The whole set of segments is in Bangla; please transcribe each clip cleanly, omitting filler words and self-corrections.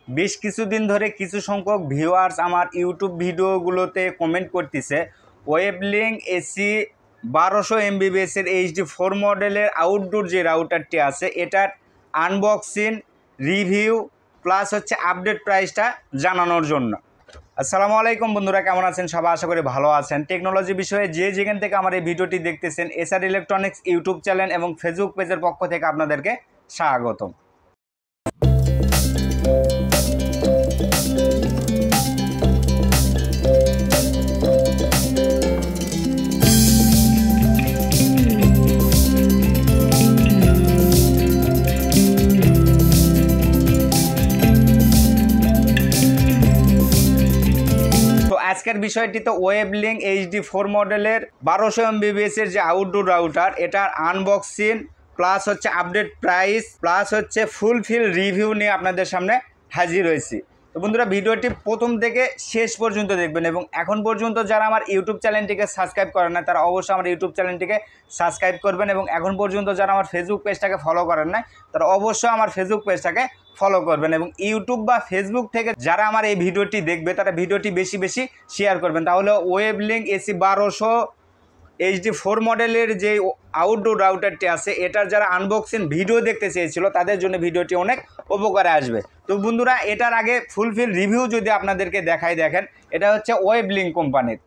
বেশ কিছুদিন ধরে কিছু সংখ্যক ভিউয়ার্স আমার ইউটিউব ভিডিওগুলোতে কমেন্ট করতেছে ওয়েভলিঙ্ক এসি 1200 MBPS-এর HD4 মডেলের আউটডোর যে রাউটারটি আছে এটার আনবক্সিং রিভিউ প্লাস হচ্ছে আপডেট প্রাইসটা জানানোর জন্য। আসসালামু আলাইকুম বন্ধুরা, কেমন আছেন সবাই? আশা করি ভালো আছেন। টেকনোলজি বিষয়ে যেখান থেকে আমার এই ভিডিওটি দেখতেছেন এসআর ইলেকট্রনিক্স ইউটিউব চ্যানেল এবং ফেসবুক পেজের পক্ষ থেকে আপনাদেরকে স্বাগতম। আজকের বিষয়টি তো ওয়েভলিঙ্ক HD4 মডেলের 1200 MBPS-এর যে আউটডোর রাউটার এটার আনবক্সিং প্লাস হচ্ছে আপডেট প্রাইস প্লাস হচ্ছে ফুলফিল রিভিউ নিয়ে আপনাদের সামনে হাজির হয়েছি। তো বন্ধুরা, ভিডিওটি প্রথম থেকে শেষ পর্যন্ত দেখবেন এবং এখন পর্যন্ত যারা আমার ইউটিউব চ্যানেলটিকে সাবস্ক্রাইব করেন না তারা অবশ্যই আমার ইউটিউব চ্যানেলটিকে সাবস্ক্রাইব করবেন এবং এখন পর্যন্ত যারা আমার ফেসবুক পেজটাকে ফলো করেন না তারা অবশ্যই আমার ফেসবুক পেজটাকে ফলো করবেন এবং ইউটিউব বা ফেসবুক থেকে যারা আমার এই ভিডিওটি দেখবে তারা ভিডিওটি বেশি বেশি শেয়ার করবেন। তাহলে ওয়েভলিঙ্ক এসি 1200 HD4 মডেলের যে আউটডোর রাউটারটি আছে এটার যারা আনবক্সিং ভিডিও দেখতে চেয়েছিল তাদের জন্য ভিডিওটি অনেক উপকারে আসবে। তো বন্ধুরা, এটার আগে ফুলফিল রিভিউ যদি আপনাদেরকে দেখেন, এটা হচ্ছে ওয়েভলিঙ্ক কোম্পানির।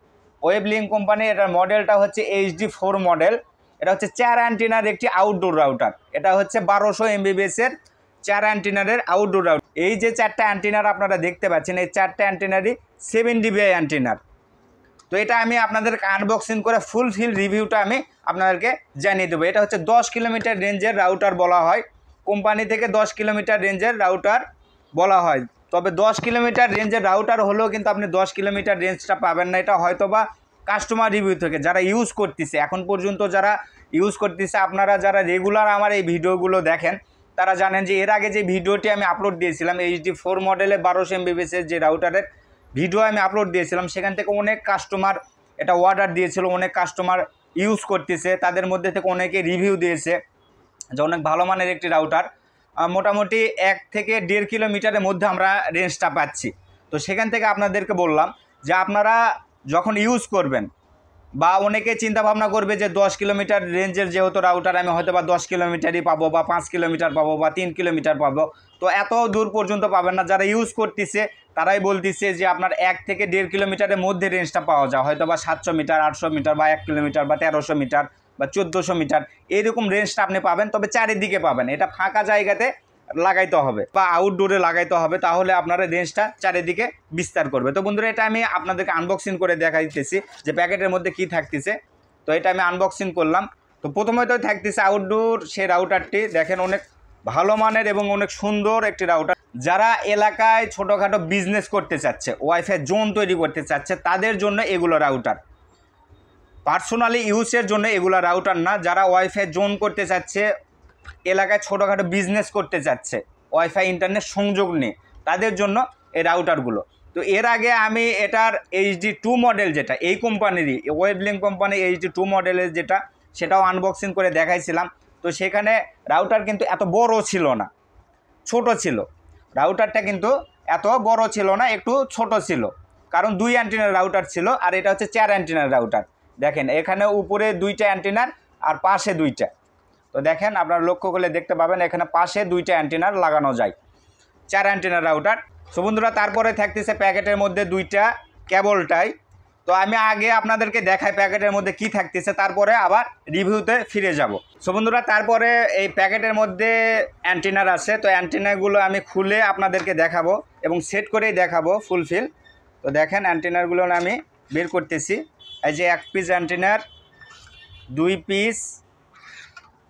ওয়েভলিঙ্ক কোম্পানি, এটার মডেলটা হচ্ছে HD4 মডেল। এটা হচ্ছে 4 অ্যান্টেনার একটি আউটডোর রাউটার। এটা হচ্ছে 1200 MBPS-এর 4 অ্যান্টেনারের আউটডোর রাউটার। এই যে 4টা অ্যান্টেনার আপনারা দেখতে পাচ্ছেন এই 4টা অ্যান্টেনারই 7 dBi অ্যান্টেনার। তো এটা আমি আপনাদেরকে আনবক্সিং করে ফুলফিল রিভিউটা আমি আপনাদেরকে জানিয়ে দেবো। এটা হচ্ছে 10 কিলোমিটার রেঞ্জের রাউটার বলা হয়, কোম্পানি থেকে 10 কিলোমিটার রেঞ্জের রাউটার বলা হয়। তবে 10 কিলোমিটার রেঞ্জের রাউটার হলেও কিন্তু আপনি 10 কিলোমিটার রেঞ্জটা পাবেন না। এটা হয়তো বা কাস্টমার রিভিউ থেকে যারা ইউজ করতেছে, এখন পর্যন্ত যারা ইউজ করতেছে, আপনারা যারা রেগুলার আমার এই ভিডিওগুলো দেখেন তারা জানেন যে এর আগে যে ভিডিওটি আমি আপলোড দিয়েছিলাম HD4 মডেলে 1200 MBPS-এর যে রাউটারের ভিডিও আমি আপলোড দিয়েছিলাম, সেখান থেকে অনেক কাস্টমার এটা অর্ডার দিয়েছিল, অনেক কাস্টমার ইউজ করতেছে, তাদের মধ্যে থেকে অনেকে রিভিউ দিয়েছে যে অনেক ভালো মানের একটি রাউটার। মোটামুটি 1 থেকে 1.5 কিলোমিটারের মধ্যে আমরা রেঞ্জটা পাচ্ছি। তো সেখান থেকে আপনাদেরকে বললাম যে আপনারা যখন ইউজ করবেন বা অনেকে চিন্তা ভাবনা করবে যে 10 কিলোমিটার রেঞ্জের যেহেতু রাউটার আমি হয়তো বা 10 কিলোমিটারই পাবো বা 5 কিলোমিটার পাবো বা 3 কিলোমিটার পাবো, তো এত দূর পর্যন্ত পাবেন না। যারা ইউজ করতেছে তারাই বলতেছে যে আপনার 1 থেকে 1.5 কিলোমিটারের মধ্যে রেঞ্জটা পাওয়া যায়, হয়তো বা 700 মিটার, 800 মিটার বা 1 কিলোমিটার বা 1300 মিটার বা 1400 মিটার এইরকম রেঞ্জটা আপনি পাবেন। তবে চারিদিকে পাবেন, এটা ফাঁকা জায়গাতে লাগাইতে হবে বা আউটডোরে লাগাইতে হবে, তাহলে আপনারা রেঞ্জটা চারিদিকে বিস্তার করবে। তো বন্ধুরা, এটা আমি আপনাদেরকে আনবক্সিং করে দেখাইতেছি যে প্যাকেটের মধ্যে কি থাকতেছে। তো এটা আমি আনবক্সিং করলাম। তো প্রথমে তো থাকতেছে আউটডোর সেই রাউটারটি, দেখেন অনেক ভালো মানের এবং অনেক সুন্দর একটি রাউটার। যারা এলাকায় ছোটোখাটো বিজনেস করতে চাচ্ছে, ওয়াইফাই জোন তৈরি করতে চাচ্ছে, তাদের জন্য এগুলো রাউটার। পার্সোনালি ইউজের জন্য এগুলো রাউটার না। যারা ওয়াইফাই জোন করতে চাচ্ছে, এলাকায় ছোটোখাটো বিজনেস করতে চাচ্ছে, ওয়াইফাই ইন্টারনেট সংযোগ নেই, তাদের জন্য এই রাউটারগুলো। তো এর আগে আমি এটার HD2 মডেল, যেটা এই কোম্পানিরই ওয়েভলিঙ্ক কোম্পানি HD2 মডেলের যেটা, সেটাও আনবক্সিং করে দেখাইছিলাম। তো সেখানে রাউটার কিন্তু এত বড় ছিল না, ছোট ছিল। রাউটারটা কিন্তু এত বড় ছিল না, একটু ছোট ছিল, কারণ 2 অ্যান্টেনার রাউটার ছিল আর এটা হচ্ছে 4 অ্যান্টেনার রাউটার। দেখেন এখানে উপরে 2টা অ্যান্টেনার আর পাশে 2টা। তো দেখেন আপনারা লক্ষ্য করলে দেখতে পাবেন এখানে পাশে 2টা অ্যান্টেনার লাগানো যায়, 4 অ্যান্টেনার রাউটার। সো বন্ধুরা, তারপরে থাকতেছে প্যাকেটের মধ্যে 2টা কেবলটাই। তো আমি আগে আপনাদেরকে দেখাই প্যাকেটের মধ্যে কি থাকতেছে, তারপরে আবার রিভিউতে ফিরে যাব। সো বন্ধুরা, তারপরে এই প্যাকেটের মধ্যে অ্যান্টেনার আছে। তো অ্যান্টেনারগুলো আমি খুলে আপনাদেরকে দেখাবো এবং সেট করেই দেখাবো ফুলফিল। তো দেখেন অ্যান্টেনারগুলো আমি বের করতেছি। এই যে 1 পিস অ্যান্টেনার, 2 পিস,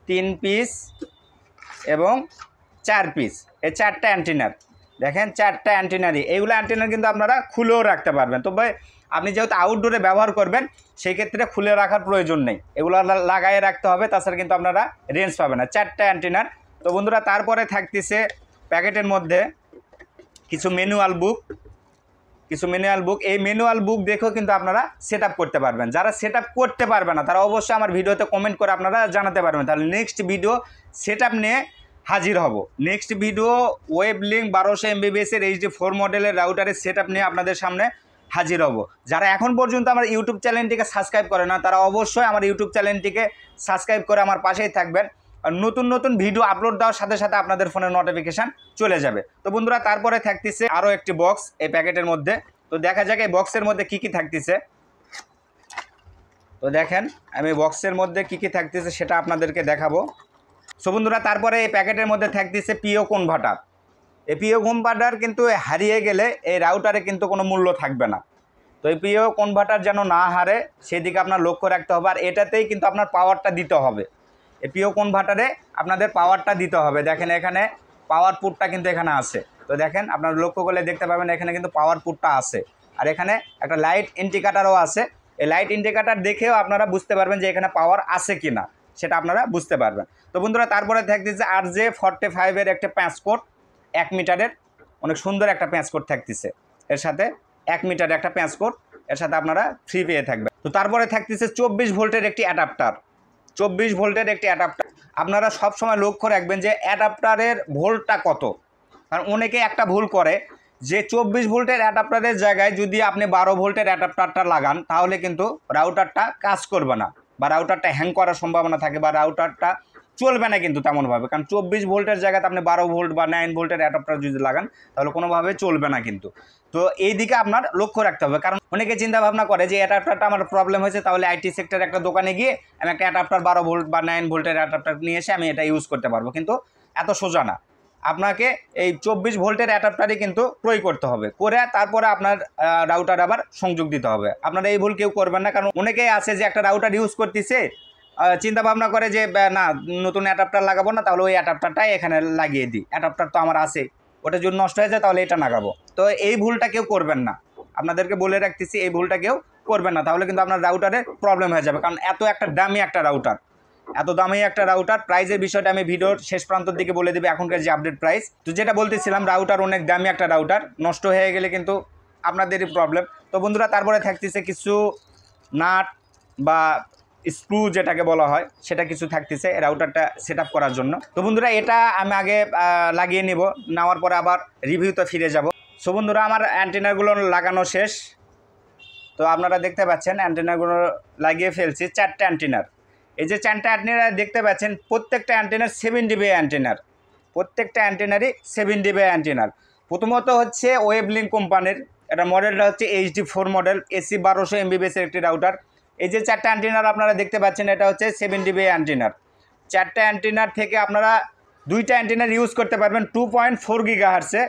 3 পিস এবং 4 পিস, এই 4টা অ্যান্টেনার। দেখেন 4টা অ্যান্টেনারই, এইগুলো অ্যান্টেনার কিন্তু আপনারা খুলেও রাখতে পারবেন। তবে আপনি যেহেতু আউটডোরে ব্যবহার করবেন সেই ক্ষেত্রে খুলে রাখার প্রয়োজন নেই, এগুলো লাগাইয়ে রাখতে হবে, তাছাড়া কিন্তু আপনারা রেঞ্জ পাবেন না। 4টা অ্যান্টেনার। তো বন্ধুরা, তারপরে থাকতেছে প্যাকেটের মধ্যে কিছু ম্যানুয়াল বুক। এই ম্যানুয়াল বুক দেখেও কিন্তু আপনারা সেট করতে পারবেন। যারা সেট করতে পারবে না তারা অবশ্যই আমার ভিডিওতে কমেন্ট করে আপনারা জানাতে পারবেন, তাহলে নেক্সট ভিডিও সেট নিয়ে হাজির হব। নেক্সট ভিডিও ওয়েভলিঙ্ক 1200 MBPS এর HD4 মডেলের রাউটারের সেটআপ নিয়ে আপনাদের সামনে হাজির হব। যারা এখন পর্যন্ত আমার ইউটিউব চ্যানেলটিকে সাবস্ক্রাইব করে না তারা অবশ্যই আমার ইউটিউব চ্যানেলটিকে সাবস্ক্রাইব করে আমার পাশেই থাকবেন। আর নতুন নতুন ভিডিও আপলোড দেওয়ার সাথে সাথে আপনাদের ফোনে নোটিফিকেশান চলে যাবে। তো বন্ধুরা তারপরে থাকতেছে আরও একটি বক্স এই প্যাকেটের মধ্যে। তো দেখা যাক এই বক্সের মধ্যে কী কী থাকতেছে। তো দেখেন আমি বক্সের মধ্যে কী কী থাকতেছে সেটা আপনাদেরকে দেখাবো। সো বন্ধুরা তারপরে এই প্যাকেটের মধ্যে থাকতেছে পিও কনভার্টার। এই পিও কনভার্টার কিন্তু হারিয়ে গেলে এই রাউটারে কিন্তু কোনো মূল্য থাকবে না। তো এই পিও কনভার্টার যেন না হারে সেদিকে আপনার লক্ষ্য রাখতে হবে। আর এটাতেই কিন্তু আপনার পাওয়ারটা দিতে হবে। এই পিও কনভার্টারে আপনাদের পাওয়ারটা দিতে হবে। দেখেন এখানে পাওয়ার পুটটা কিন্তু এখানে আছে। তো দেখেন আপনারা লক্ষ্য করলে দেখতে পাবেন এখানে কিন্তু পাওয়ার পুটটা আছে। আর এখানে একটা লাইট ইন্ডিকেটারও আছে। এই লাইট ইন্ডিকেটার দেখেও আপনারা বুঝতে পারবেন যে এখানে পাওয়ার আছে কি না, সেটা আপনারা বুঝতে পারবেন। তো বন্ধুরা তারপরে থাকতেছে RJ45 এর একটা প্যাঁচ কোড 1 মিটারের, অনেক সুন্দর একটা প্যাঁচ কোড থাকতেছে। এর সাথে 1 মিটার একটা প্যাঁচ কোড এর সাথে আপনারা ফ্রি পেয়ে থাকবেন। তো তারপরে থাকতেছে 24 ভোল্টের একটি অ্যাডাপ্টার। 24 ভোল্টের একটি অ্যাডাপ্টার। আপনারা সবসময় লক্ষ্য রাখবেন যে অ্যাডাপ্টারের ভোল্টটা কত। কারণ অনেকে একটা ভুল করে যে 24 ভোল্টের অ্যাডাপ্টারের জায়গায় যদি আপনি 12 ভোল্টের অ্যাডাপ্টারটা লাগান তাহলে কিন্তু রাউটারটা কাজ করবে না বা রাউটারটা হ্যাং করার সম্ভাবনা থাকে বা রাউটারটা চলবে না কিন্তু তেমনভাবে। কারণ 24 ভোল্টের জায়গাতে আপনি 12 ভোল্ট বা 9 ভোল্টের অ্যাডাপ্টার যদি লাগান তাহলে কোনোভাবে চলবে না কিন্তু। তো এই দিকে আপনার লক্ষ্য রাখতে হবে। কারণ অনেকে চিন্তা ভাবনা করে যে অ্যাডাপ্টারটা আমার প্রবলেম হয়েছে তাহলে আইটি সেক্টর একটা দোকানে গিয়ে আমি একটা অ্যাডাপ্টার 12 ভোল্ট বা 9 ভোল্টের অ্যাডাপ্টার নিয়ে এসে আমি এটা ইউজ করতে পারবো, কিন্তু এত সোজা না। আপনাকে এই 24 ভোল্টের অ্যাডাপ্টারই কিন্তু ক্রয় করতে হবে, করে তারপরে আপনার রাউটার আবার সংযোগ দিতে হবে। আপনারা এই ভুল কেউ করবেন না। কারণ অনেকেই আছে যে একটা রাউটার ইউজ করতেছে চিন্তা ভাবনা করে যে না নতুন অ্যাডাপ্টার লাগাবো না, তাহলে ওই অ্যাডাপ্টারটাই এখানে লাগিয়ে দিই, অ্যাডাপ্টার তো আমার আছে, ওটা যদি নষ্ট হয়ে যায় তাহলে এটা লাগাবো। তো এই ভুলটা কেউ করবেন না, আপনাদেরকে বলে রাখতেছি এই ভুলটা কেউ করবেন না, তাহলে কিন্তু আপনার রাউটারে প্রবলেম হয়ে যাবে। কারণ এত দামি একটা রাউটার প্রাইসের বিষয়টা আমি ভিডিওর শেষ প্রান্তের দিকে বলে দেবে এখনকার যে আপডেট প্রাইস। তো যেটা বলতেছিলাম রাউটার অনেক দামি একটা রাউটার, নষ্ট হয়ে গেলে কিন্তু আপনাদেরই প্রবলেম। তো বন্ধুরা তারপরে থাকতেছে কিছু নাট বা স্ক্রু যেটাকে বলা হয় সেটা কিছু থাকতেছে রাউটারটা সেট আপ করার জন্য। তো বন্ধুরা এটা আমি আগে লাগিয়ে নিব, নেওয়ার পরে আবার রিভিউতে ফিরে যাব। সো বন্ধুরা আমার অ্যান্টেনাগুলো লাগানো শেষ। তো আপনারা দেখতে পাচ্ছেন অ্যান্টেনাগুলো লাগিয়ে ফেলছি, 4টে অ্যান্টেনার। এই যে 4টে অ্যান্টেনার দেখতে পাচ্ছেন প্রত্যেকটা অ্যান্টেনার 7 dB অ্যান্টেনার, প্রত্যেকটা অ্যান্টেনারই 7 dB অ্যান্টেনার। প্রথমত হচ্ছে ওয়েভলিঙ্ক কোম্পানির, এটা মডেলটা হচ্ছে HD4 মডেল, AC 1200 MBPS এর একটি রাউটার। এই যে 4টে অ্যান্টেনার আপনারা দেখতে পাচ্ছেন এটা হচ্ছে 7 dB অ্যান্টেনার। 4টে অ্যান্টেনার থেকে আপনারা 2টা অ্যান্টেনার ইউজ করতে পারবেন 2.4 GHz-এ,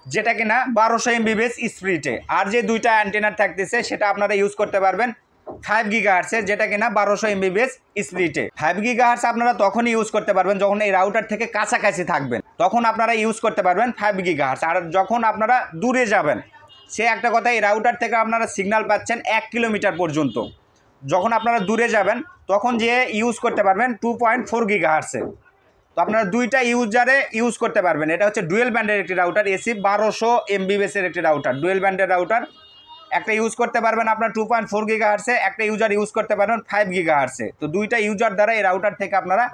যেটা কিনা 1200 MBPS স্পিডে। আর যে 2টা অ্যান্টেনার থাকতেছে সেটা আপনারা ইউজ করতে পারবেন 5 GHz-এ, যেটা কিনা 1200 MBPS স্পিডে। 5 GHz আপনারা তখনই ইউজ করতে পারবেন যখন এই রাউটার থেকে কাছাকাছি থাকবেন, তখন আপনারা ইউজ করতে পারবেন 5 GHz। আর যখন আপনারা দূরে যাবেন, সে একটা কথা, এই রাউটার থেকে আপনারা সিগন্যাল পাচ্ছেন 1 কিলোমিটার পর্যন্ত। যখন আপনারা দূরে যাবেন তখন যে ইউজ করতে পারবেন 2.4 GHz-এ। তো আপনারা 2টা ইউজারে ইউজ করতে পারবেন। এটা হচ্ছে ডুয়েল ব্যান্ডের একটি রাউটার, AC 1200 MBPS এর একটি রাউটার, ডুয়েল ব্যান্ডের রাউটার। একটা ইউজ করতে পারবেন আপনার 2.4 GHz-এ, একটা ইউজার ইউজ করতে পারবেন 5 GHz-এ। তো 2টা ইউজার দ্বারা এই রাউটার থেকে আপনারা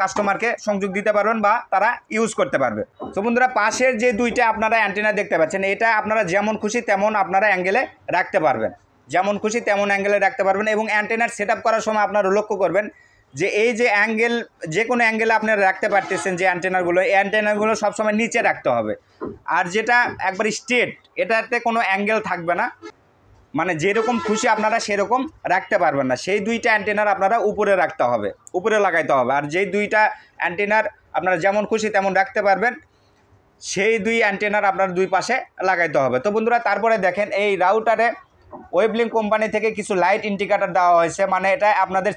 কাস্টমারকে সংযোগ দিতে পারবেন বা তারা ইউজ করতে পারবে। তো বন্ধুরা পাশের যে 2টা আপনারা অ্যান্টেনা দেখতে পাচ্ছেন, এটা আপনারা যেমন খুশি তেমন আপনারা অ্যাঙ্গেলে রাখতে পারবেন, যেমন খুশি তেমন অ্যাঙ্গেলে রাখতে পারবেন। এবং অ্যান্টেনার সেট আপ করার সময় আপনারা লক্ষ্য করবেন যে এই যে অ্যাঙ্গেল, যে কোনো অ্যাঙ্গেলে আপনারা রাখতে পারতেছেন যে অ্যান্টেনারগুলো, এই অ্যান্টেনারগুলো সবসময় নিচে রাখতে হবে। আর যেটা একবার স্ট্রেট, এটাতে কোনো অ্যাঙ্গেল থাকবে না, মানে যেরকম খুশি আপনারা সেরকম রাখতে পারবেন না। সেই 2টা অ্যান্টেনার আপনারা উপরে রাখতে হবে, উপরে লাগাইতে হবে। আর যেই 2টা অ্যান্টেনার আপনারা যেমন খুশি তেমন রাখতে পারবেন, সেই 2 অ্যান্টেনার আপনার 2 পাশে লাগাইতে হবে। তো বন্ধুরা তারপরে দেখেন এই রাউটারে ওয়েভলিঙ্ক কোম্পানি থেকে কিছু লাইট ইন্ডিকেটার দেওয়া হয়েছে, মানে এটা আপনাদের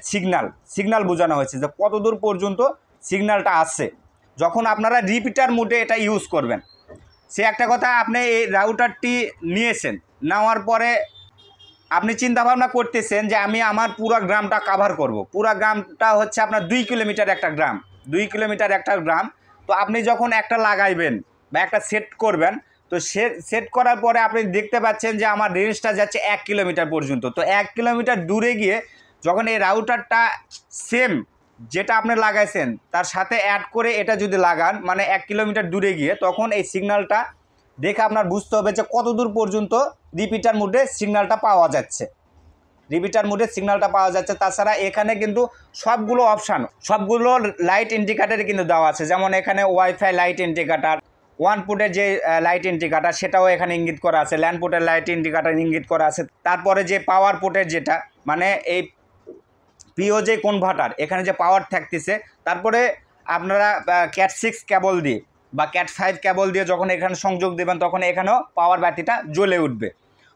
সিগন্যাল বোঝানো হয়েছে যে কতদূর পর্যন্ত সিগন্যালটা আসছে যখন আপনারা রিপিটার মোডে এটা ইউজ করবেন। সে একটা কথা, আপনি এই রাউটারটি নিয়েছেন, নেওয়ার পরে আপনি চিন্তা ভাবনা করতেছেন যে আমি আমার পুরো গ্রামটা কাভার করব। পুরো গ্রামটা হচ্ছে আপনার 2 কিলোমিটার একটা গ্রাম, 2 কিলোমিটার একটা গ্রাম। তো আপনি যখন একটা লাগাইবেন বা একটা সেট করবেন, তো সেট করার পরে আপনি দেখতে পাচ্ছেন যে আমার রেঞ্জটা যাচ্ছে 1 কিলোমিটার পর্যন্ত। তো 1 কিলোমিটার দূরে গিয়ে যখন এই রাউটারটা সেম যেটা আপনি লাগাইছেন তার সাথে অ্যাড করে এটা যদি লাগান মানে 1 কিলোমিটার দূরে গিয়ে, তখন এই সিগন্যালটা দেখে আপনার বুঝতে হবে যে কত দূর পর্যন্ত রিপিটার মোডে সিগন্যালটা পাওয়া যাচ্ছে। তাছাড়া এখানে কিন্তু সবগুলো অপশান, সবগুলো লাইট ইন্ডিকেটারে কিন্তু দেওয়া আছে। যেমন এখানে ওয়াইফাই লাইট ইন্ডিকেটার, ওয়ান পুটের যে লাইট ইন্ডিকেটার সেটাও এখানে ইঙ্গিত করা আছে, ল্যান্ড পুটের লাইট ইন্ডিকেটার ইঙ্গিত করা আছে। তারপরে যে পাওয়ার পুটের যেটা মানে এই পিও যে কনভার্টার, এখানে যে পাওয়ার থাকতেছে, তারপরে আপনারা ক্যাট 6 কেবল দিয়ে বা ক্যাট 5 কেবল দিয়ে যখন এখানে সংযোগ দেবেন তখন এখানেও পাওয়ার বাতিটা জ্বলে উঠবে।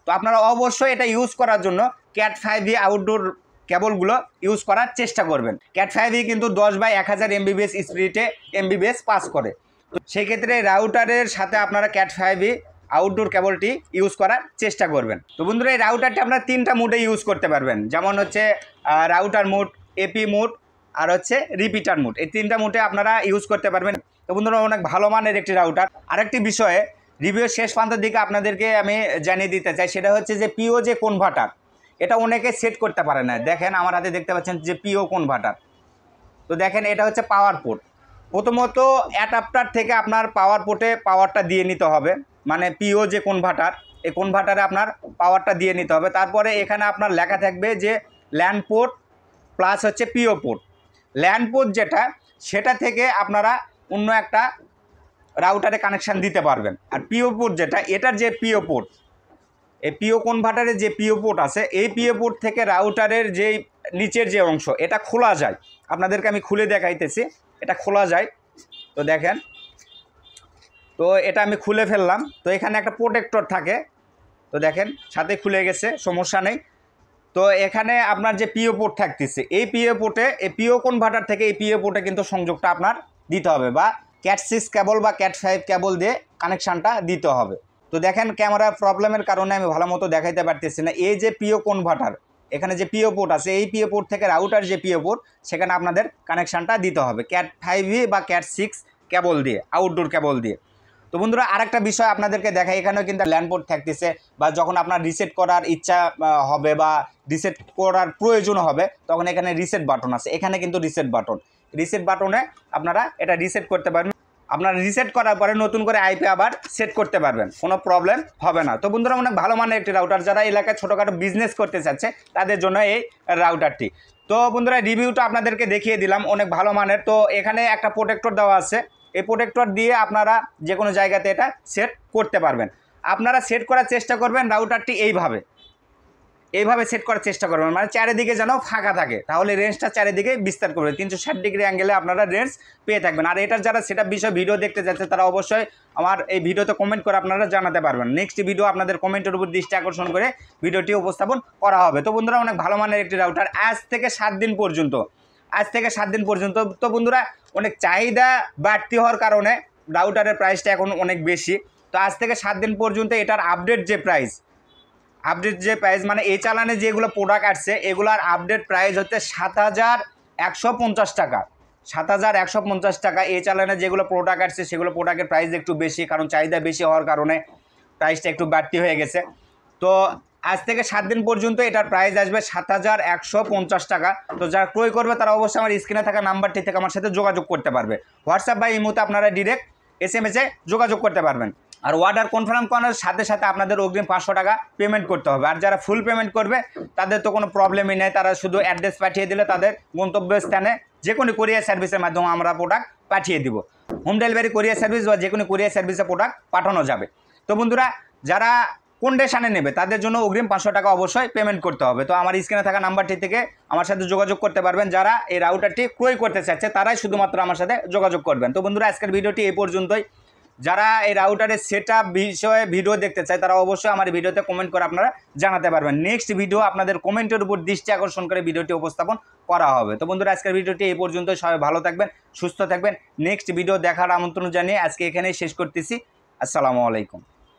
তো আপনারা অবশ্যই এটা ইউজ করার জন্য ক্যাট 5 আউটডোর কেবলগুলো ইউজ করার চেষ্টা করবেন। ক্যাট 5 কিন্তু 10/1000 MBPS স্পিডে MBPS পাস করে। তো সেই ক্ষেত্রে রাউটারের সাথে আপনারা ক্যাট 5 আউটডোর কেবলটি ইউজ করার চেষ্টা করবেন। তো বন্ধুরা, এই রাউটারটি আপনারা 3টা মোডে ইউজ করতে পারবেন, যেমন হচ্ছে রাউটার মোড, এপি মোড আর হচ্ছে রিপিটার মোড। এই 3টা মোডে আপনারা ইউজ করতে পারবেন। তো বন্ধুরা, অনেক ভালো মানের একটি রাউটার। আরেকটি বিষয়ে রিভিউ শেষ প্রান্তের দিকে আপনাদেরকে আমি জানিয়ে দিতে চাই, সেটা হচ্ছে যে পিও যে কনভার্টার, এটা অনেকে সেট করতে পারে না। দেখেন আমার হাতে দেখতে পাচ্ছেন যে পিও কনভার্টার। তো দেখেন এটা হচ্ছে পাওয়ার পোর্ট। প্রথমত অ্যাডাপ্টার থেকে আপনার পাওয়ার পোর্টে পাওয়ারটা দিয়ে নিতে হবে, মানে পিও যে কনভার্টার, এই কনভার্টারে আপনার পাওয়ারটা দিয়ে নিতে হবে। তারপরে এখানে আপনার লেখা থাকবে যে ল্যান্ড পোর্ট প্লাস হচ্ছে পিও পোর্ট। ল্যান্ড পোর্ট যেটা, সেটা থেকে আপনারা অন্য একটা রাউটারে কানেকশান দিতে পারবেন। আর পিও পোর্ট যেটা, এটার যে পিও পোর্ট, এই পিও কনভার্টারের যে পিও পোর্ট আছে, এই পিও পোর্ট থেকে রাউটারের যে নিচের যে অংশ, এটা খোলা যায়। আপনাদেরকে আমি খুলে দেখাইতেছি, এটা খোলা যায়। তো দেখেন, তো এটা আমি খুলে ফেললাম। তো এখানে একটা প্রোটেক্টর থাকে, তো দেখেন সাথে খুলে গেছে, সমস্যা নেই। তো এখানে আপনার যে পিও পোর্ট থাকতেছে, এই পিও পোর্টে, এই পিও কনভার্টার থেকে এই পিও পোর্টে কিন্তু সংযোগটা আপনার দিতে হবে, বা ক্যাট 6 কেবল বা ক্যাট 5 কেবল দিয়ে কানেকশানটা দিতে হবে। তো দেখেন ক্যামেরা প্রবলেমের কারণে আমি ভালো মতো দেখাইতে পারতেছি না। এই যে পিও কনভার্টার, এখানে যে পিও পোর্ট আছে, এই পিও পোর্ট থেকে রাউটার যে পিও পোর্ট, সেখানে আপনাদের কানেকশানটা দিতে হবে ক্যাট 5 বা ক্যাট 6 কেবল দিয়ে, আউটডোর কেবল দিয়ে। তো বন্ধুরা, আরেকটা বিষয় আপনাদেরকে দেখাই, এখানেও কিন্তু ল্যান্ড পোর্ট থাকতেছে, বা যখন আপনার রিসেট করার ইচ্ছা হবে বা রিসেট করার প্রয়োজন হবে, তখন এখানে রিসেট বাটন আছে। এখানে কিন্তু রিসেট বাটনে আপনারা এটা রিসেট করতে পারবেন। আপনারা রিসেট করার পরে নতুন করে আইপি আবার সেট করতে পারবেন, কোনো প্রবলেম হবে না। তো বন্ধুরা, অনেক ভালো মানের একটি রাউটার, যারা এলাকায় ছোটোখাটো বিজনেস করতে চাচ্ছে তাদের জন্য এই রাউটারটি। তো বন্ধুরা, রিভিউটা আপনাদেরকে দেখিয়ে দিলাম, অনেক ভালো মানের। তো এখানে একটা প্রোটেক্টর দেওয়া আছে, এই প্রোটেক্টর দিয়ে আপনারা যে কোনো জায়গাতে এটা সেট করতে পারবেন। আপনারা সেট করার চেষ্টা করবেন রাউটারটি এইভাবে সেট করার চেষ্টা করবেন, মানে চারিদিকে যেন ফাঁকা থাকে, তাহলে রেঞ্জটা চারিদিকে বিস্তার করবে। 360 ডিগ্রি অ্যাঙ্গেলে আপনারা রেঞ্জ পেয়ে থাকবেন। আর এটার যারা সেটা বিষয় ভিডিও দেখতে যাচ্ছে, তারা অবশ্যই আমার এই ভিডিওতে কমেন্ট করে আপনারা জানাতে পারবেন। নেক্সট ভিডিও আপনাদের কমেন্টের উপর দৃষ্টি আকর্ষণ করে ভিডিওটি উপস্থাপন করা হবে। তো বন্ধুরা, অনেক ভালো মানের একটি রাউটার, আজ থেকে 7 দিন পর্যন্ত। তো বন্ধুরা, অনেক চাহিদা বাড়তি হওয়ার কারণে রাউটারের প্রাইসটা এখন অনেক বেশি। তো আজ থেকে 7 দিন পর্যন্ত এটার আপডেট যে প্রাইস মানে এই চালানে যেগুলো প্রোডাক্ট আসছে, এগুলোর আপডেট প্রাইস হচ্ছে 7150 টাকা। 7150 টাকা। এই চালানে যেগুলো প্রোডাক্ট আসছে, সেগুলো প্রোডাক্টের প্রাইস একটু বেশি, কারণ চাহিদা বেশি হওয়ার কারণে প্রাইসটা একটু বাড়তি হয়ে গেছে। তো আজ থেকে 7 দিন পর্যন্ত এটার প্রাইস আসবে 7150 টাকা। তো যারা ক্রয় করবে তারা অবশ্যই আমার স্ক্রিনে থাকা নাম্বারটি থেকে আমার সাথে যোগাযোগ করতে পারবে। হোয়াটসঅ্যাপ বা ইমোতে আপনারা ডিরেক্ট SMS-এ যোগাযোগ করতে পারবেন। আর অর্ডার কনফার্ম করার সাথে সাথে আপনাদের অগ্রিম 500 টাকা পেমেন্ট করতে হবে। আর যারা ফুল পেমেন্ট করবে তাদের তো কোনো প্রবলেমই নেই, তারা শুধু অ্যাড্রেস পাঠিয়ে দিলে তাদের গন্তব্যস্থানে যে কোনো কুরিয়ার সার্ভিসের মাধ্যমে আমরা প্রোডাক্ট পাঠিয়ে দিব। হোম ডেলিভারি কুরিয়ার সার্ভিস বা যে কোনো কুরিয়ার সার্ভিসে প্রোডাক্ট পাঠানো যাবে। তো বন্ধুরা, যারা কন্ডিশনে নেবে তাদের জন্য অগ্রিম 500 টাকা অবশ্যই পেমেন্ট করতে হবে। তো আমার স্ক্রিনে থাকা নাম্বারটি থেকে আমার সাথে যোগাযোগ করতে পারবেন। যারা এই রাউটারটি ক্রয় করতে চাচ্ছে তারাই শুধুমাত্র আমার সাথে যোগাযোগ করবেন। তো বন্ধুরা, আজকের ভিডিওটি এই পর্যন্তই। যারা এই রাউটারের সেটআপ বিষয়ে ভিডিও দেখতে চায় তারা অবশ্যই আমার ভিডিওতে কমেন্ট করে আপনারা জানাতে পারবেন। নেক্সট ভিডিও আপনাদের কমেন্টের উপর দৃষ্টি আকর্ষণ করে ভিডিওটি উপস্থাপন করা হবে। তো বন্ধুরা, আজকের ভিডিওটি এই পর্যন্তই। সবাই ভালো থাকবেন, সুস্থ থাকবেন। নেক্সট ভিডিও দেখার আমন্ত্রণ জানিয়ে আজকে এখানেই শেষ করতেছি। আসসালামু আলাইকুম।